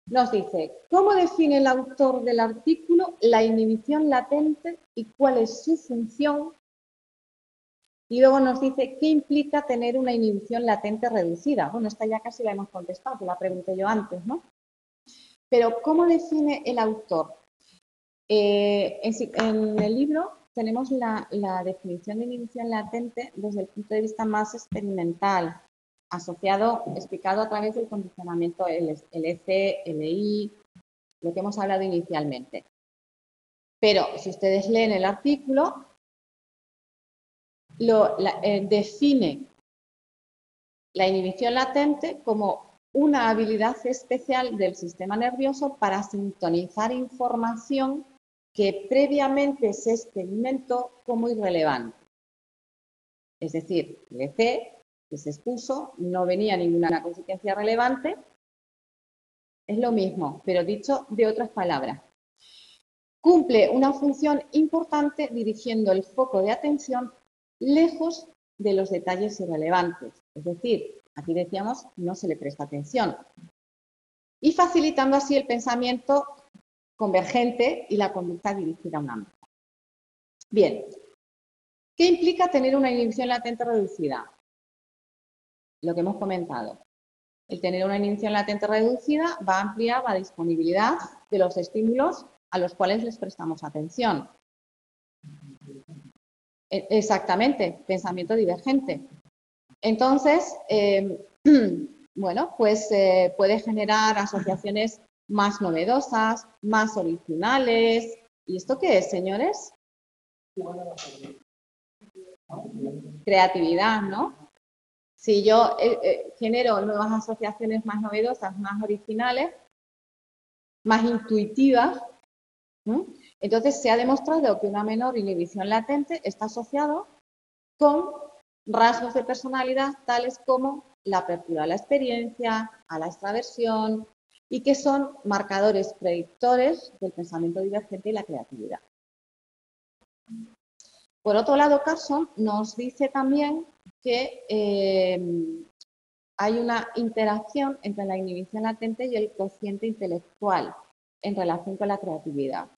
Nos dice, ¿cómo define el autor del artículo la inhibición latente y cuál es su función? Y luego nos dice, ¿qué implica tener una inhibición latente reducida? Bueno, esta ya casi la hemos contestado, que la pregunté yo antes, ¿no? Pero, ¿cómo define el autor? En el libro tenemos la definición de inhibición latente desde el punto de vista más experimental, explicado a través del condicionamiento LC, LI, lo que hemos hablado inicialmente. Pero si ustedes leen el artículo, define la inhibición latente como una habilidad especial del sistema nervioso para sintonizar información que previamente se experimentó como irrelevante. Es decir, el LC, que se expuso, no venía ninguna consecuencia relevante, es lo mismo, pero dicho de otras palabras. Cumple una función importante dirigiendo el foco de atención lejos de los detalles irrelevantes. Es decir, aquí decíamos, no se le presta atención. Y facilitando así el pensamiento convergente y la conducta dirigida a una meta. Bien, ¿qué implica tener una inhibición latente reducida? Lo que hemos comentado. El tener una inhibición latente reducida va a ampliar la disponibilidad de los estímulos a los cuales les prestamos atención. Exactamente, pensamiento divergente. Entonces, bueno, pues puede generar asociaciones más novedosas, más originales. ¿Y esto qué es, señores? Creatividad, ¿no? Si yo genero nuevas asociaciones más novedosas, más originales, más intuitivas, ¿no? Entonces se ha demostrado que una menor inhibición latente está asociado con rasgos de personalidad tales como la apertura a la experiencia, a la extraversión, y que son marcadores predictores del pensamiento divergente y la creatividad. Por otro lado, Carson nos dice también que hay una interacción entre la inhibición latente y el cociente intelectual en relación con la creatividad.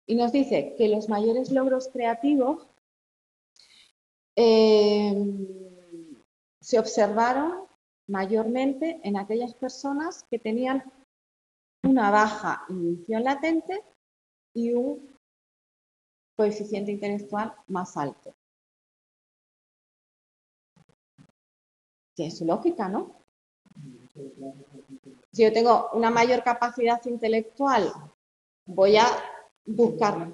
Y nos dice que los mayores logros creativos se observaron mayormente en aquellas personas que tenían una baja inhibición latente y un coeficiente intelectual más alto. Tiene su lógica, ¿no? Si yo tengo una mayor capacidad intelectual, voy a buscar.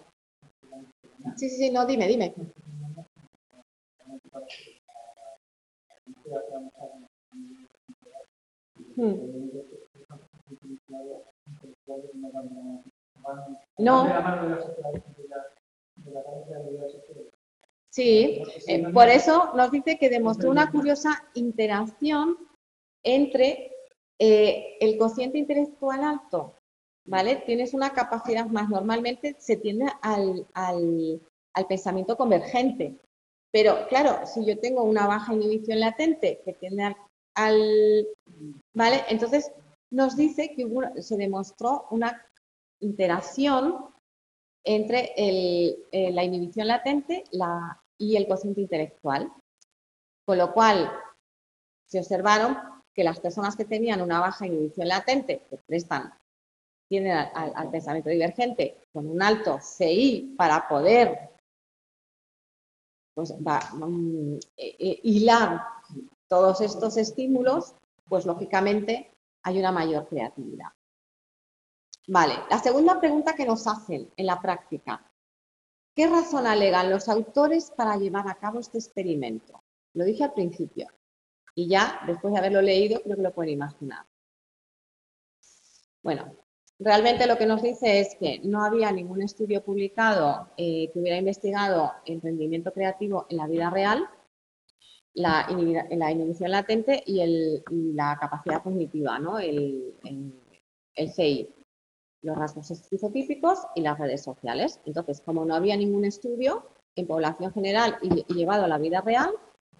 Sí, no, dime. No. Sí, por eso nos dice que demostró una curiosa interacción entre el cociente intelectual alto, ¿vale? Tienes una capacidad más, normalmente se tiende al pensamiento convergente, pero claro, si yo tengo una baja inhibición latente que tiende ¿vale? Entonces nos dice que se demostró una interacción entre la inhibición latente y el cociente intelectual, con lo cual se observaron que las personas que tenían una baja inhibición latente, que tienden al pensamiento divergente, con un alto CI para poder pues, hilar todos estos estímulos, pues lógicamente hay una mayor creatividad. Vale, la segunda pregunta que nos hacen en la práctica. ¿Qué razón alegan los autores para llevar a cabo este experimento? Lo dije al principio y ya, después de haberlo leído, creo que lo pueden imaginar. Bueno, realmente lo que nos dice es que no había ningún estudio publicado que hubiera investigado el rendimiento creativo en la vida real, la inhibición latente y la capacidad cognitiva, ¿no? el CI, los rasgos esquizotípicos y las redes sociales. Entonces, como no había ningún estudio en población general y llevado a la vida real,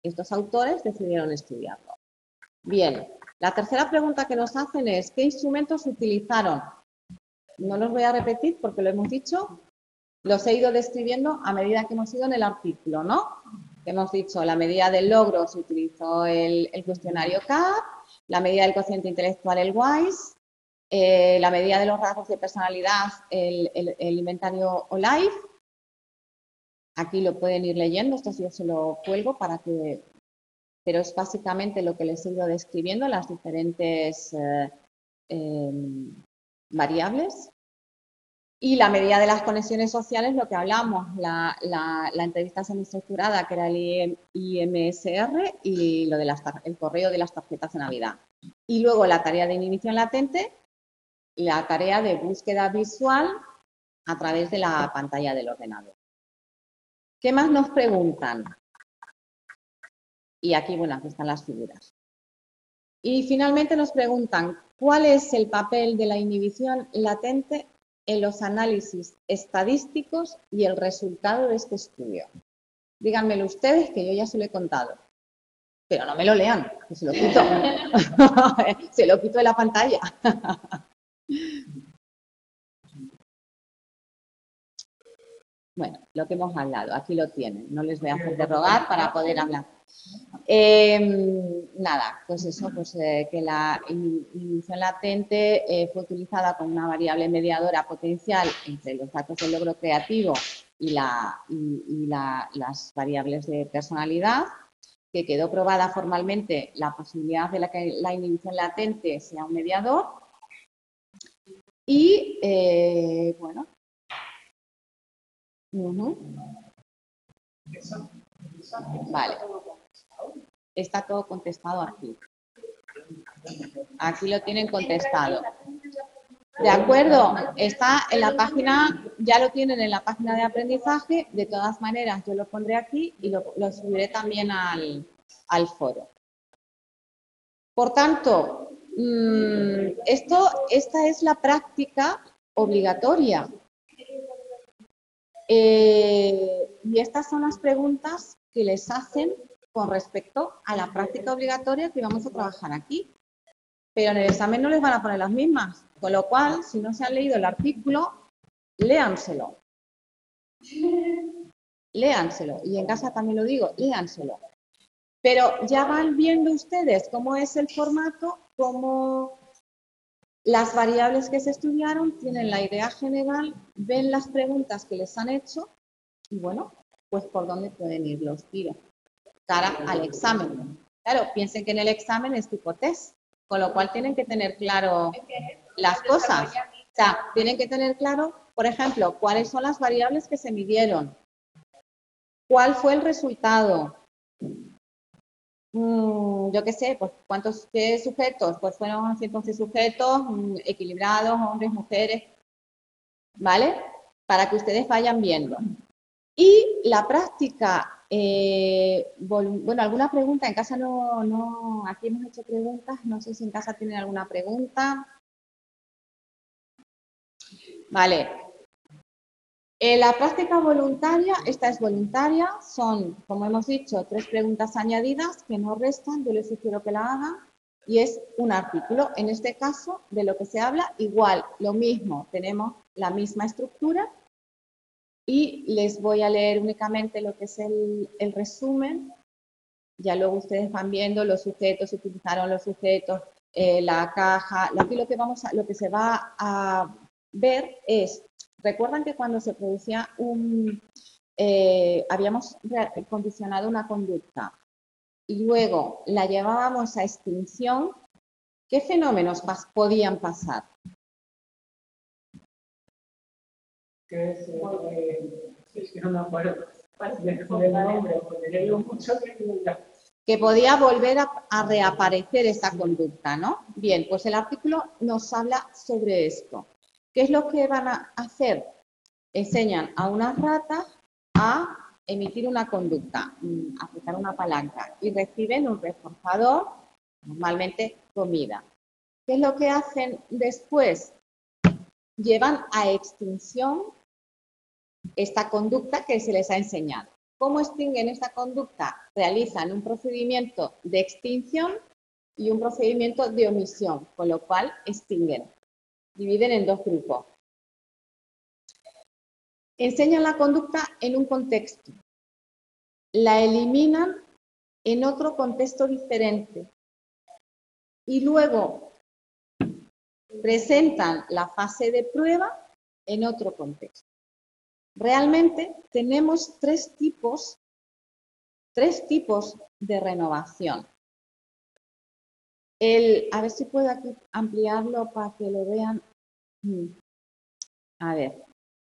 estos autores decidieron estudiarlo. Bien, la tercera pregunta que nos hacen es, ¿qué instrumentos utilizaron? No los voy a repetir porque lo hemos dicho, los he ido describiendo a medida que hemos ido en el artículo, ¿no? Hemos dicho, la medida del logro se utilizó el cuestionario CAP, la medida del cociente intelectual, el WISE, la medida de los rasgos de personalidad, el inventario OLIVE. Aquí lo pueden ir leyendo, esto yo se lo cuelgo para que... Pero es básicamente lo que les he ido describiendo, las diferentes variables. Y la medida de las conexiones sociales, lo que hablamos, la entrevista semiestructurada, que era el IMSR, y lo de el correo de las tarjetas de Navidad. Y luego la tarea de inhibición latente, la tarea de búsqueda visual a través de la pantalla del ordenador. ¿Qué más nos preguntan? Y aquí, bueno, aquí están las figuras. Y finalmente nos preguntan, ¿cuál es el papel de la inhibición latente en los análisis estadísticos y el resultado de este estudio? Díganmelo ustedes, que yo ya se lo he contado. Pero no me lo lean, que se lo quito. Se lo quito de la pantalla. Bueno, lo que hemos hablado, aquí lo tienen. No les voy a hacer de rogar para poder hablar. Nada, pues eso, pues que la inhibición latente fue utilizada como una variable mediadora potencial entre los datos del logro creativo y las variables de personalidad, que quedó probada formalmente la posibilidad de que la inhibición latente sea un mediador y, bueno, vale. Está todo contestado aquí. Aquí lo tienen contestado. De acuerdo, está en la página, ya lo tienen en la página de aprendizaje. De todas maneras, yo lo pondré aquí y lo subiré también al foro. Por tanto, esta es la práctica obligatoria. Y estas son las preguntas que les hacen con respecto a la práctica obligatoria que vamos a trabajar aquí. Pero en el examen no les van a poner las mismas, con lo cual, si no se han leído el artículo, léanselo. Léanselo. Y en casa también lo digo, léanselo. Pero ya van viendo ustedes cómo es el formato, cómo las variables que se estudiaron, tienen la idea general, ven las preguntas que les han hecho y, bueno, pues por dónde pueden ir los tiros cara al examen. Claro, piensen que en el examen es tipo test, con lo cual tienen que tener claro las cosas. O sea, tienen que tener claro, por ejemplo, cuáles son las variables que se midieron, cuál fue el resultado. Yo qué sé, pues cuántos sujetos, pues fueron 111 sujetos equilibrados, hombres, mujeres, ¿vale? Para que ustedes vayan viendo. Y la práctica, bueno, alguna pregunta, en casa no, aquí hemos hecho preguntas, no sé si en casa tienen alguna pregunta. Vale. La práctica voluntaria, esta es voluntaria, son, como hemos dicho, 3 preguntas añadidas que no restan, yo les sugiero que la hagan, y es un artículo. En este caso, de lo que se habla, igual, lo mismo, tenemos la misma estructura, y les voy a leer únicamente lo que es el resumen. Ya luego ustedes van viendo los sujetos, se utilizaron los sujetos, la caja. Aquí lo que se va a ver es, recuerdan que cuando se producía habíamos condicionado una conducta y luego la llevábamos a extinción, ¿qué fenómenos podían pasar? Que Sí, no me acuerdo. Del nombre, porque le digo mucho que ya. Que podía volver a reaparecer esa conducta, ¿no? Bien, pues el artículo nos habla sobre esto. ¿Qué es lo que van a hacer? Enseñan a unas ratas a emitir una conducta, apretar una palanca, y reciben un reforzador, normalmente comida. ¿Qué es lo que hacen después? Llevan a extinción esta conducta que se les ha enseñado. ¿Cómo extinguen esta conducta? Realizan un procedimiento de extinción y un procedimiento de omisión, con lo cual extinguen. Dividen en dos grupos. Enseñan la conducta en un contexto. La eliminan en otro contexto diferente. Y luego presentan la fase de prueba en otro contexto. Realmente tenemos tres tipos de renovación. A ver si puedo aquí ampliarlo para que lo vean. A ver.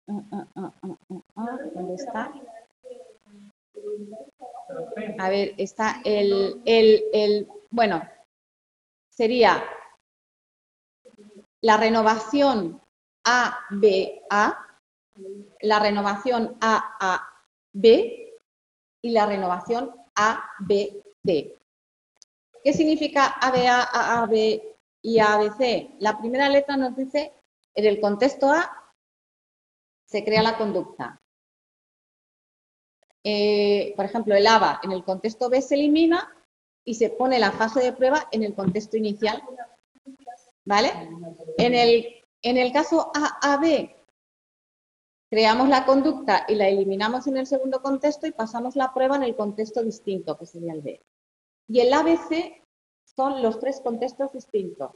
¿Dónde está? A ver, está bueno, sería la renovación ABA, la renovación AAB y la renovación ABC. ¿Qué significa ABA, AAB y ABC? La primera letra nos dice, en el contexto A se crea la conducta. Por ejemplo, el ABA en el contexto B se elimina y se pone la fase de prueba en el contexto inicial. ¿Vale? En el caso AAB, creamos la conducta y la eliminamos en el segundo contexto y pasamos la prueba en el contexto distinto, que sería el B. Y el ABC son los tres contextos distintos.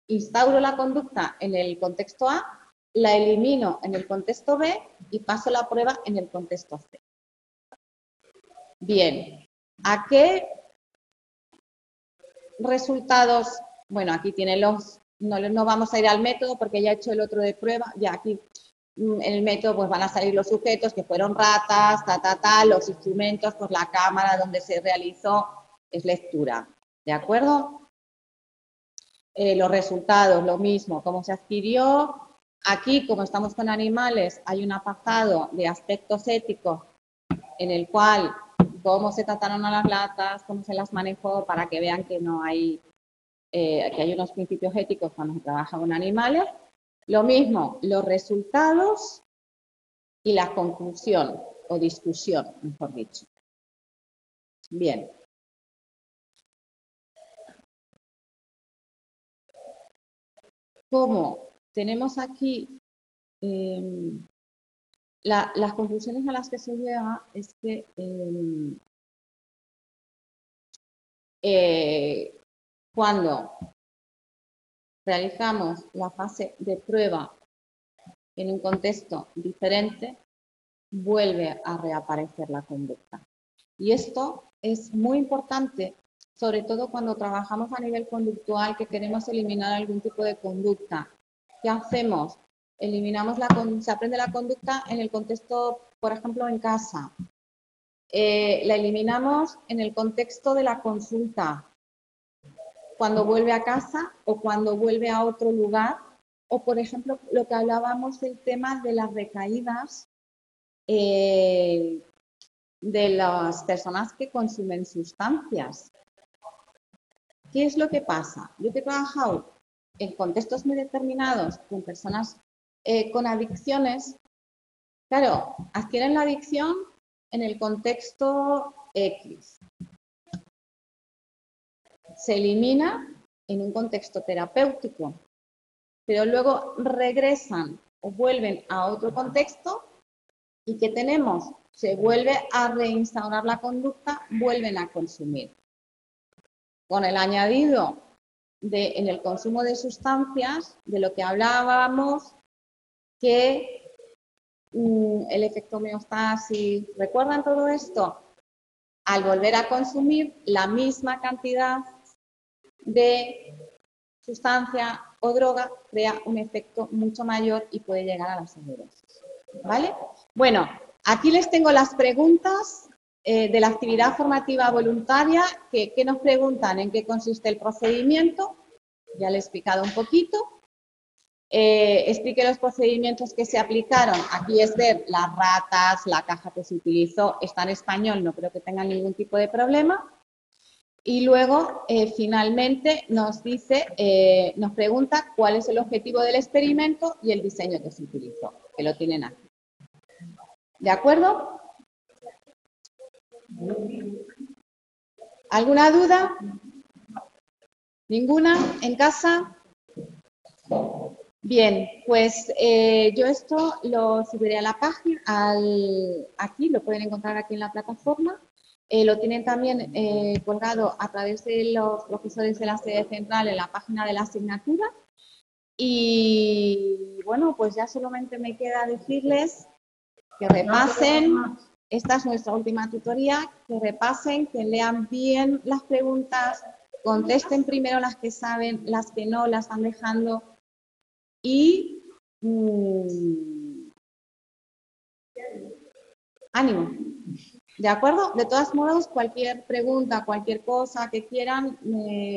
Instauro la conducta en el contexto A, la elimino en el contexto B y paso la prueba en el contexto C. Bien, ¿a qué resultados? Bueno, aquí tienen los... No vamos a ir al método porque ya he hecho el otro de prueba. Ya aquí en el método pues van a salir los sujetos que fueron ratas, los instrumentos, pues la cámara donde se realizó es lectura. ¿De acuerdo? Los resultados, lo mismo, cómo se adquirió. Aquí, como estamos con animales, hay un apartado de aspectos éticos en el cual cómo se trataron a las latas, cómo se las manejó, para que vean que no hay, que hay unos principios éticos cuando se trabaja con animales. Lo mismo, los resultados y la conclusión o discusión, mejor dicho. Bien. Como tenemos aquí las conclusiones a las que se llega es que cuando realizamos la fase de prueba en un contexto diferente, vuelve a reaparecer la conducta. Y esto es muy importante, sobre todo cuando trabajamos a nivel conductual, que queremos eliminar algún tipo de conducta. ¿Qué hacemos? Se aprende la conducta en el contexto, por ejemplo, en casa. La eliminamos en el contexto de la consulta, cuando vuelve a casa o cuando vuelve a otro lugar, o por ejemplo, lo que hablábamos del tema de las recaídas de las personas que consumen sustancias. ¿Qué es lo que pasa? Yo que he trabajado en contextos muy determinados con personas con adicciones, claro, adquieren la adicción en el contexto X. Se elimina en un contexto terapéutico, pero luego regresan o vuelven a otro contexto y ¿qué tenemos? Se vuelve a reinstaurar la conducta, vuelven a consumir. Con el añadido en el consumo de sustancias, de lo que hablábamos, que el efecto homeostasis, ¿recuerdan todo esto? Al volver a consumir la misma cantidad de sustancia o droga, crea un efecto mucho mayor y puede llegar a la sobredosis. ¿Vale? Bueno, Aquí les tengo las preguntas de la actividad formativa voluntaria, que nos preguntan en qué consiste el procedimiento. Ya le he explicado un poquito. Expliqué los procedimientos que se aplicaron. Aquí es ver las ratas, la caja que se utilizó. Está en español, no creo que tengan ningún tipo de problema. Y luego, finalmente, nos pregunta cuál es el objetivo del experimento y el diseño que se utilizó, que lo tienen aquí. ¿De acuerdo? ¿Alguna duda? ¿Ninguna? ¿En casa? Bien, pues yo esto lo subiré a la página, aquí, lo pueden encontrar aquí en la plataforma. Lo tienen también colgado a través de los profesores de la sede central en la página de la asignatura. Y bueno, pues ya solamente me queda decirles que repasen, esta es nuestra última tutoría, que repasen, que lean bien las preguntas, contesten primero las que saben, las que no las van dejando y ánimo. ¿De acuerdo? De todos modos, cualquier pregunta, cualquier cosa que quieran,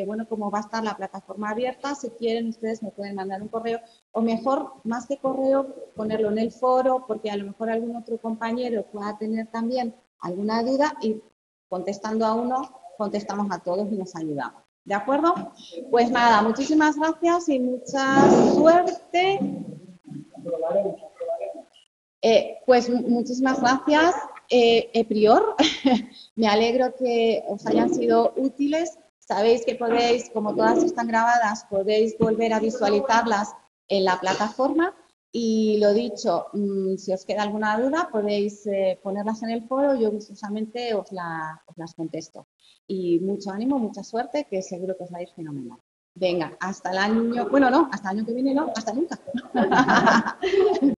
bueno, como va a estar la plataforma abierta, si quieren ustedes me pueden mandar un correo, o mejor, más que correo, ponerlo en el foro, porque a lo mejor algún otro compañero pueda tener también alguna duda y contestando a uno, contestamos a todos y nos ayudamos. ¿De acuerdo? Pues nada, muchísimas gracias y mucha suerte. Pues muchísimas gracias, Prior. Me alegro que os hayan sido útiles. Sabéis que podéis, como todas están grabadas, podéis volver a visualizarlas en la plataforma. Y lo dicho, si os queda alguna duda, podéis ponerlas en el foro y yo gustosamente os las contesto. Y mucho ánimo, mucha suerte, que seguro que os va a ir fenomenal. Venga, hasta el año, bueno, no, hasta el año que viene no, hasta nunca.